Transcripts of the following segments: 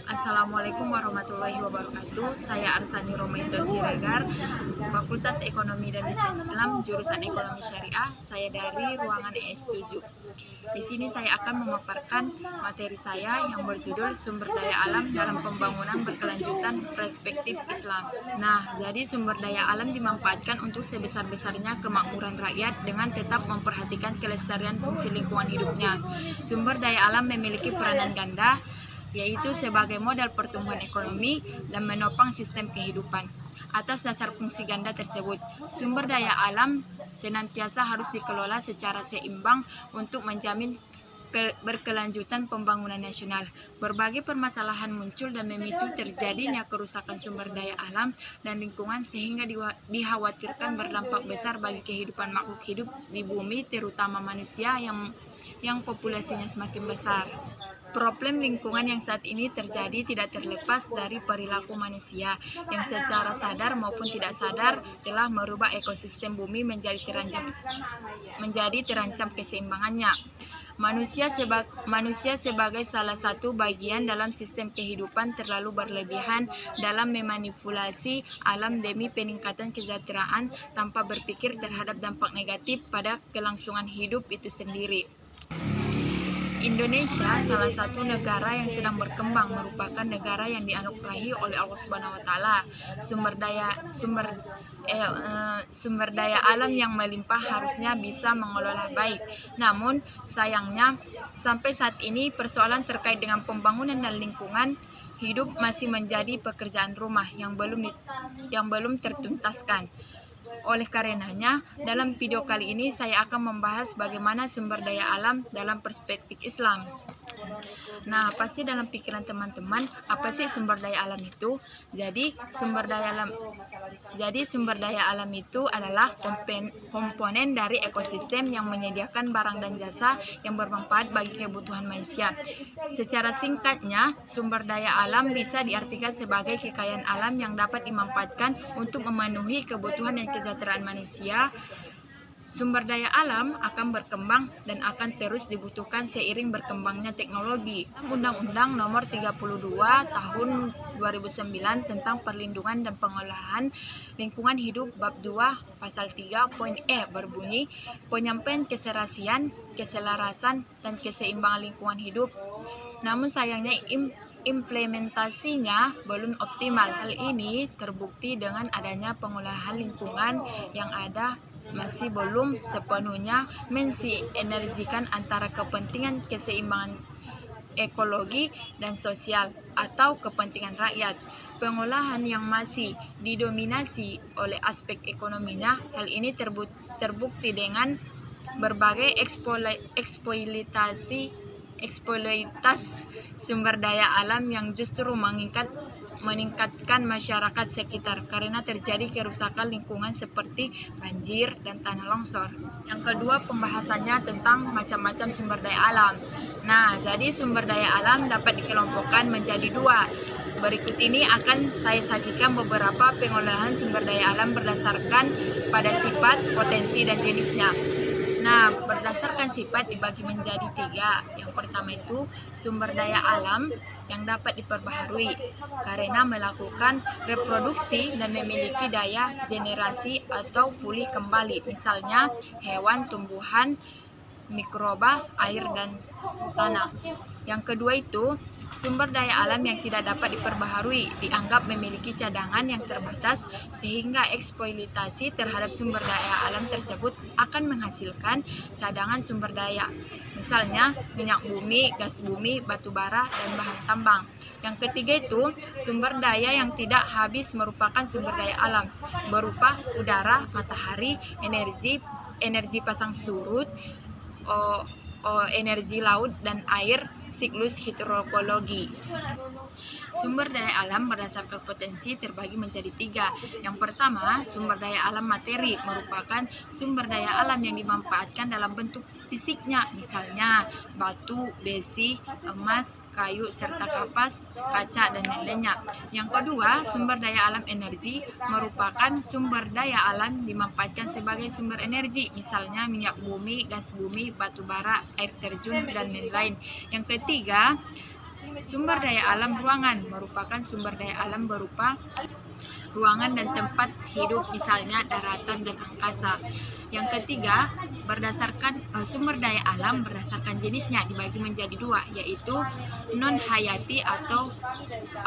Assalamualaikum warahmatullahi wabarakatuh. Saya Arsani Romainto Siregar, Fakultas Ekonomi dan Bisnis Islam, jurusan Ekonomi Syariah. Saya dari ruangan ES7. Di sini saya akan memaparkan materi saya yang berjudul Sumber Daya Alam dalam Pembangunan Berkelanjutan Perspektif Islam. Nah, jadi sumber daya alam dimanfaatkan untuk sebesar-besarnya kemakmuran rakyat dengan tetap memperhatikan kelestarian fungsi lingkungan hidupnya. Sumber daya alam memiliki peranan ganda, yaitu sebagai modal pertumbuhan ekonomi dan menopang sistem kehidupan. Atas dasar fungsi ganda tersebut, sumber daya alam senantiasa harus dikelola secara seimbang untuk menjamin berkelanjutan pembangunan nasional. Berbagai permasalahan muncul dan memicu terjadinya kerusakan sumber daya alam dan lingkungan sehingga dikhawatirkan berdampak besar bagi kehidupan makhluk hidup di bumi, terutama manusia yang populasinya semakin besar. Problem lingkungan yang saat ini terjadi tidak terlepas dari perilaku manusia yang secara sadar maupun tidak sadar telah merubah ekosistem bumi menjadi terancam keseimbangannya. Manusia sebagai salah satu bagian dalam sistem kehidupan terlalu berlebihan dalam memanipulasi alam demi peningkatan kesejahteraan tanpa berpikir terhadap dampak negatif pada kelangsungan hidup itu sendiri. Indonesia, salah satu negara yang sedang berkembang, merupakan negara yang dianugerahi oleh Allah Subhanahu wa taala sumber daya alam yang melimpah harusnya bisa mengelola baik. Namun, sayangnya sampai saat ini persoalan terkait dengan pembangunan dan lingkungan hidup masih menjadi pekerjaan rumah yang belum tertuntaskan. Oleh karenanya, dalam video kali ini saya akan membahas bagaimana sumber daya alam dalam perspektif Islam. Nah, pasti dalam pikiran teman-teman, apa sih sumber daya alam itu? Jadi, sumber daya alam itu adalah komponen dari ekosistem yang menyediakan barang dan jasa yang bermanfaat bagi kebutuhan manusia. Secara singkatnya, sumber daya alam bisa diartikan sebagai kekayaan alam yang dapat dimanfaatkan untuk memenuhi kebutuhan dan kesejahteraan manusia. Sumber daya alam akan berkembang dan akan terus dibutuhkan seiring berkembangnya teknologi. Undang-Undang Nomor 32 Tahun 2009 tentang Perlindungan dan Pengelolaan Lingkungan Hidup Bab 2 Pasal 3 Poin E berbunyi, penyampaian keselarasan dan keseimbangan lingkungan hidup. Namun sayangnya implementasinya belum optimal. Hal ini terbukti dengan adanya pengolahan lingkungan yang ada masih belum sepenuhnya mensinergikan antara kepentingan keseimbangan ekologi dan sosial atau kepentingan rakyat. Pengolahan yang masih didominasi oleh aspek ekonominya, hal ini terbukti dengan berbagai eksploitasi sumber daya alam yang justru meningkatkan masyarakat sekitar karena terjadi kerusakan lingkungan seperti banjir dan tanah longsor. Yang kedua, pembahasannya tentang macam-macam sumber daya alam. Nah, jadi sumber daya alam dapat dikelompokkan menjadi dua. Berikut ini akan saya sajikan beberapa pengolahan sumber daya alam berdasarkan pada sifat, potensi, dan jenisnya. Nah, berdasarkan sifat dibagi menjadi tiga. Yang pertama itu sumber daya alam yang dapat diperbaharui karena melakukan reproduksi dan memiliki daya generasi atau pulih kembali, misalnya hewan, tumbuhan, mikroba, air, dan tanah. Yang kedua itu sumber daya alam yang tidak dapat diperbaharui, dianggap memiliki cadangan yang terbatas sehingga eksploitasi terhadap sumber daya alam tersebut akan menghasilkan cadangan sumber daya, misalnya minyak bumi, gas bumi, batu bara, dan bahan tambang. Yang ketiga itu sumber daya yang tidak habis merupakan sumber daya alam berupa udara, matahari, energi pasang surut, energi laut dan air, siklus hidrologi. Sumber daya alam berdasarkan potensi terbagi menjadi tiga. Yang pertama, sumber daya alam materi merupakan sumber daya alam yang dimanfaatkan dalam bentuk fisiknya, misalnya batu, besi, emas, kayu, serta kapas, kaca, dan lain-lainnya. Yang kedua, sumber daya alam energi merupakan sumber daya alam dimanfaatkan sebagai sumber energi, misalnya minyak bumi, gas bumi, batu bara, air terjun, dan lain-lain. Yang ketiga, Sumber daya alam ruangan merupakan sumber daya alam berupa ruangan dan tempat hidup, misalnya daratan dan angkasa. Yang ketiga, berdasarkan sumber daya alam berdasarkan jenisnya dibagi menjadi dua, yaitu non-hayati atau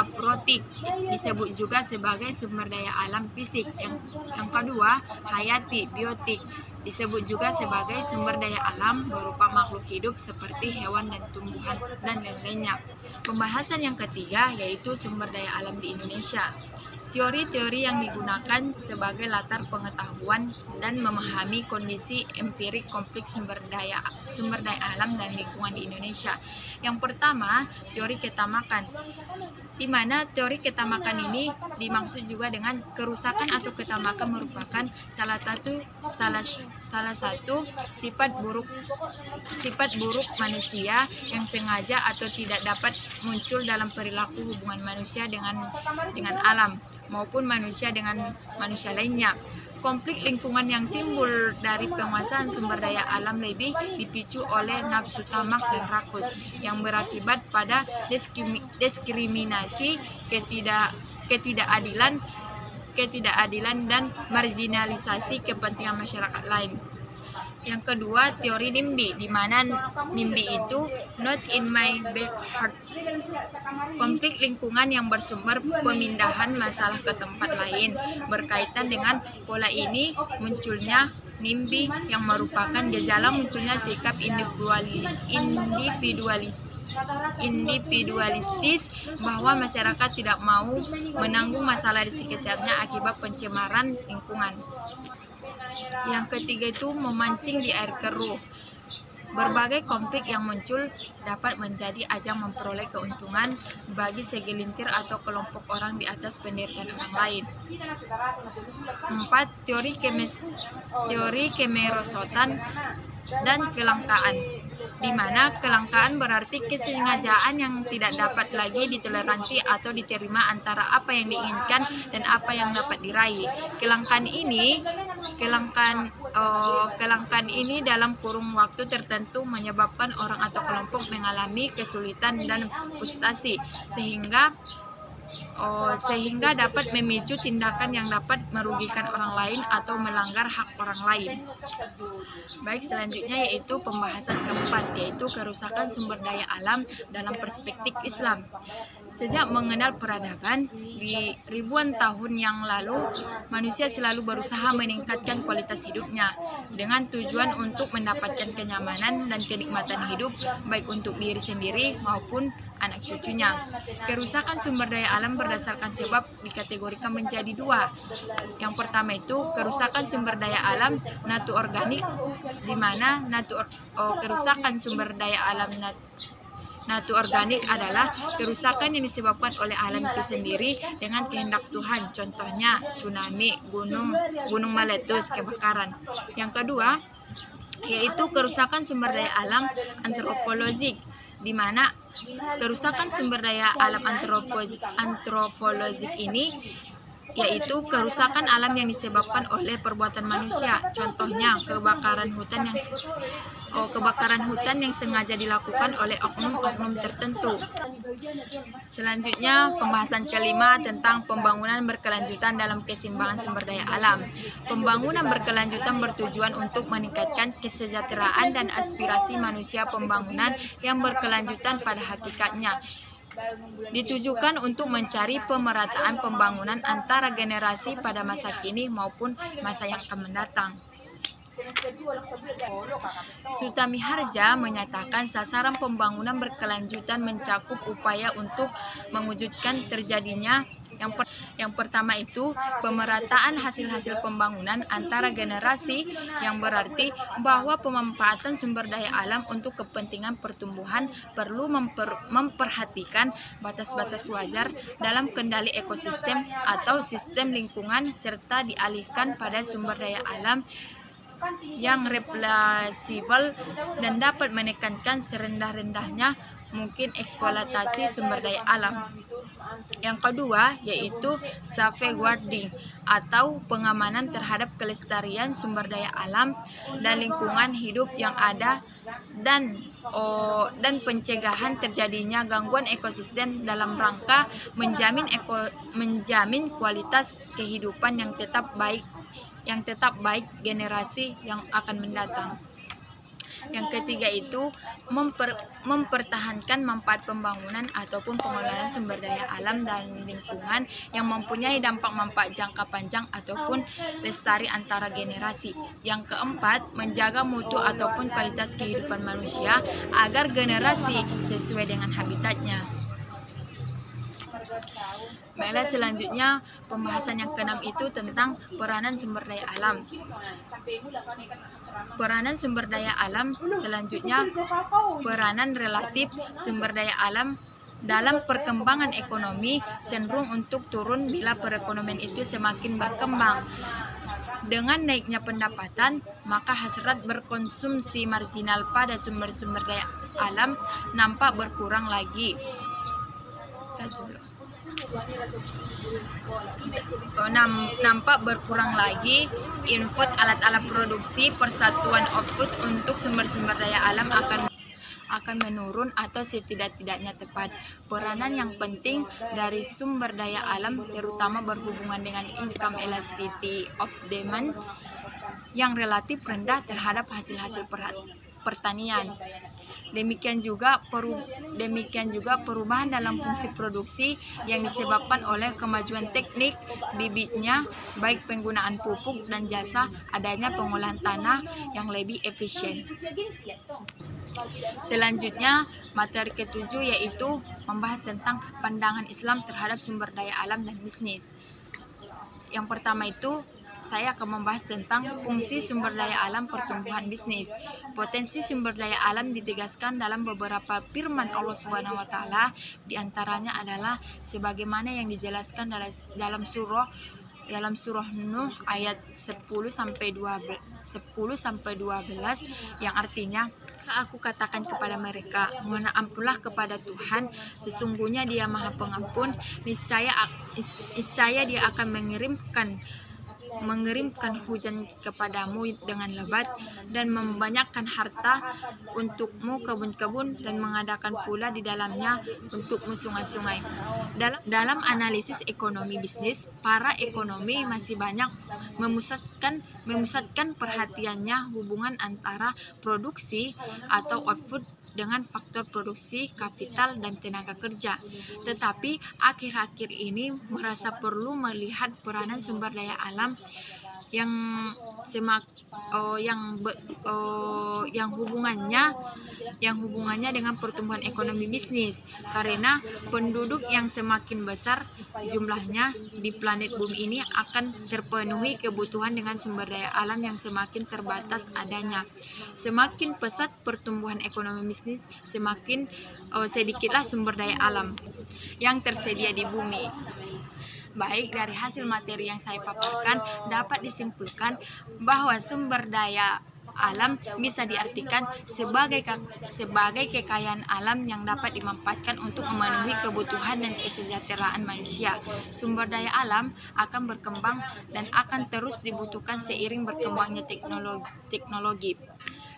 aprotik, disebut juga sebagai sumber daya alam fisik. Yang kedua, hayati, biotik, disebut juga sebagai sumber daya alam berupa makhluk hidup seperti hewan dan tumbuhan dan lain-lainnya. Pembahasan yang ketiga yaitu sumber daya alam di Indonesia. Teori-teori yang digunakan sebagai latar pengetahuan dan memahami kondisi empirik kompleks sumber daya alam dan lingkungan di Indonesia. Yang pertama, teori ketamakan, di mana teori ketamakan ini dimaksud juga dengan kerusakan atau ketamakan merupakan salah satu sifat buruk manusia yang sengaja atau tidak dapat muncul dalam perilaku hubungan manusia dengan alam maupun manusia dengan manusia lainnya. Konflik lingkungan yang timbul dari penguasaan sumber daya alam lebih dipicu oleh nafsu tamak dan rakus yang berakibat pada diskriminasi, ketidakadilan dan marginalisasi kepentingan masyarakat lain. Yang kedua, teori NIMBY, di mana NIMBY itu not in my backyard. Konflik lingkungan yang bersumber pemindahan masalah ke tempat lain. Berkaitan dengan pola ini munculnya NIMBY yang merupakan gejala munculnya sikap individualistis bahwa masyarakat tidak mau menanggung masalah di sekitarnya akibat pencemaran lingkungan. Yang ketiga itu memancing di air keruh. Berbagai konflik yang muncul dapat menjadi ajang memperoleh keuntungan bagi segelintir atau kelompok orang di atas penderitaan orang lain. 4. Teori kemerosotan dan kelangkaan, di mana kelangkaan berarti kesengajaan yang tidak dapat lagi ditoleransi atau diterima antara apa yang diinginkan dan apa yang dapat diraih. Kelangkaan ini dalam kurun waktu tertentu menyebabkan orang atau kelompok mengalami kesulitan dan frustasi sehingga dapat memicu tindakan yang dapat merugikan orang lain atau melanggar hak orang lain. Baik, selanjutnya yaitu pembahasan keempat, yaitu kerusakan sumber daya alam dalam perspektif Islam. Sejak mengenal peradaban di ribuan tahun yang lalu, manusia selalu berusaha meningkatkan kualitas hidupnya dengan tujuan untuk mendapatkan kenyamanan dan kenikmatan hidup baik untuk diri sendiri maupun anak cucunya. Kerusakan sumber daya alam berdasarkan sebab dikategorikan menjadi dua. Yang pertama itu kerusakan sumber daya alam natu organik, di mana kerusakan sumber daya alam natu organik adalah kerusakan yang disebabkan oleh alam itu sendiri dengan kehendak Tuhan. Contohnya tsunami, gunung meletus, kebakaran. Yang kedua yaitu kerusakan sumber daya alam antropologik, di mana kerusakan sumber daya alam antropologik ini yaitu kerusakan alam yang disebabkan oleh perbuatan manusia. Contohnya kebakaran hutan yang sengaja dilakukan oleh oknum-oknum tertentu. Selanjutnya pembahasan kelima tentang pembangunan berkelanjutan dalam keseimbangan sumber daya alam. Pembangunan berkelanjutan bertujuan untuk meningkatkan kesejahteraan dan aspirasi manusia. Pembangunan yang berkelanjutan pada hakikatnya ditujukan untuk mencari pemerataan pembangunan antara generasi pada masa kini maupun masa yang akan mendatang. Sutamiharja menyatakan sasaran pembangunan berkelanjutan mencakup upaya untuk mewujudkan terjadinya yang pertama itu pemerataan hasil-hasil pembangunan antara generasi, yang berarti bahwa pemanfaatan sumber daya alam untuk kepentingan pertumbuhan perlu memperhatikan batas-batas wajar dalam kendali ekosistem atau sistem lingkungan serta dialihkan pada sumber daya alam yang replasibel dan dapat menekankan serendah-rendahnya mungkin eksploitasi sumber daya alam. Yang kedua yaitu safeguarding atau pengamanan terhadap kelestarian sumber daya alam dan lingkungan hidup yang ada dan pencegahan terjadinya gangguan ekosistem dalam rangka menjamin kualitas kehidupan yang tetap baik generasi yang akan mendatang. Yang ketiga itu mempertahankan manfaat pembangunan ataupun pengelolaan sumber daya alam dan lingkungan yang mempunyai dampak manfaat jangka panjang ataupun lestari antara generasi. Yang keempat, menjaga mutu ataupun kualitas kehidupan manusia agar generasi sesuai dengan habitatnya. Baiklah, selanjutnya pembahasan yang keenam itu tentang peranan sumber daya alam. Peranan sumber daya alam selanjutnya peranan relatif sumber daya alam dalam perkembangan ekonomi cenderung untuk turun bila perekonomian itu semakin berkembang. Dengan naiknya pendapatan, maka hasrat berkonsumsi marginal pada sumber-sumber daya alam nampak berkurang lagi. Nampak berkurang lagi input alat-alat produksi persatuan output untuk sumber-sumber daya alam akan menurun atau setidak-tidaknya tepat. Peranan yang penting dari sumber daya alam terutama berhubungan dengan income elasticity of demand yang relatif rendah terhadap hasil-hasil pertanian. Demikian juga perubahan dalam fungsi produksi yang disebabkan oleh kemajuan teknik bibitnya, baik penggunaan pupuk dan jasa, adanya pengolahan tanah yang lebih efisien. Selanjutnya, materi ketujuh yaitu membahas tentang pandangan Islam terhadap sumber daya alam dan bisnis. Yang pertama itu saya akan membahas tentang fungsi sumber daya alam pertumbuhan bisnis. Potensi sumber daya alam ditegaskan dalam beberapa firman Allah Subhanahu wa taala, di antaranya adalah sebagaimana yang dijelaskan dalam surah Nuh ayat 10 sampai 12 yang artinya, aku katakan kepada mereka, mohon ampunlah kepada Tuhan, sesungguhnya Dia Maha Pengampun, niscaya Dia akan mengirimkan hujan kepadamu dengan lebat dan membanyakkan harta untukmu kebun-kebun dan mengadakan pula di dalamnya untukmu sungai-sungai. Dalam analisis ekonomi bisnis, para ekonomi masih banyak memusatkan perhatiannya hubungan antara produksi atau output dengan faktor produksi, kapital, dan tenaga kerja. Tetapi akhir-akhir ini merasa perlu melihat peranan sumber daya alam yang hubungannya dengan pertumbuhan ekonomi bisnis, karena penduduk yang semakin besar jumlahnya di planet bumi ini akan terpenuhi kebutuhan dengan sumber daya alam yang semakin terbatas adanya. Semakin pesat pertumbuhan ekonomi bisnis, semakin sedikitlah sumber daya alam yang tersedia di bumi. Baik, dari hasil materi yang saya paparkan dapat disimpulkan bahwa sumber daya alam bisa diartikan sebagai kekayaan alam yang dapat dimanfaatkan untuk memenuhi kebutuhan dan kesejahteraan manusia. Sumber daya alam akan berkembang dan akan terus dibutuhkan seiring berkembangnya teknologi.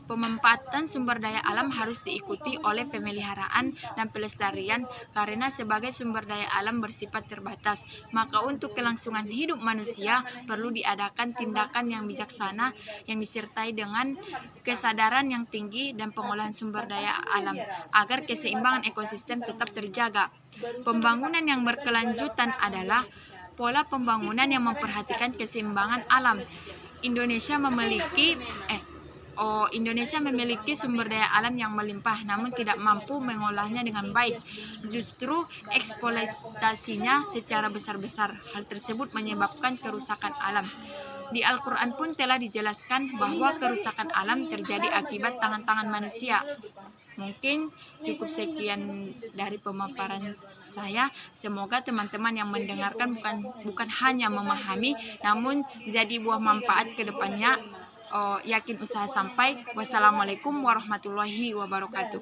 Pemanfaatan sumber daya alam harus diikuti oleh pemeliharaan dan pelestarian karena sebagai sumber daya alam bersifat terbatas. Maka untuk kelangsungan hidup manusia perlu diadakan tindakan yang bijaksana yang disertai dengan kesadaran yang tinggi dan pengolahan sumber daya alam agar keseimbangan ekosistem tetap terjaga. Pembangunan yang berkelanjutan adalah pola pembangunan yang memperhatikan keseimbangan alam. Indonesia memiliki sumber daya alam yang melimpah namun tidak mampu mengolahnya dengan baik. Justru eksploitasinya secara besar-besar. Hal tersebut menyebabkan kerusakan alam. Di Al-Quran pun telah dijelaskan bahwa kerusakan alam terjadi akibat tangan-tangan manusia. Mungkin cukup sekian dari pemaparan saya. Semoga teman-teman yang mendengarkan bukan hanya memahami namun jadi buah manfaat ke depannya. Yakin usaha sampai. Wassalamualaikum warahmatullahi wabarakatuh.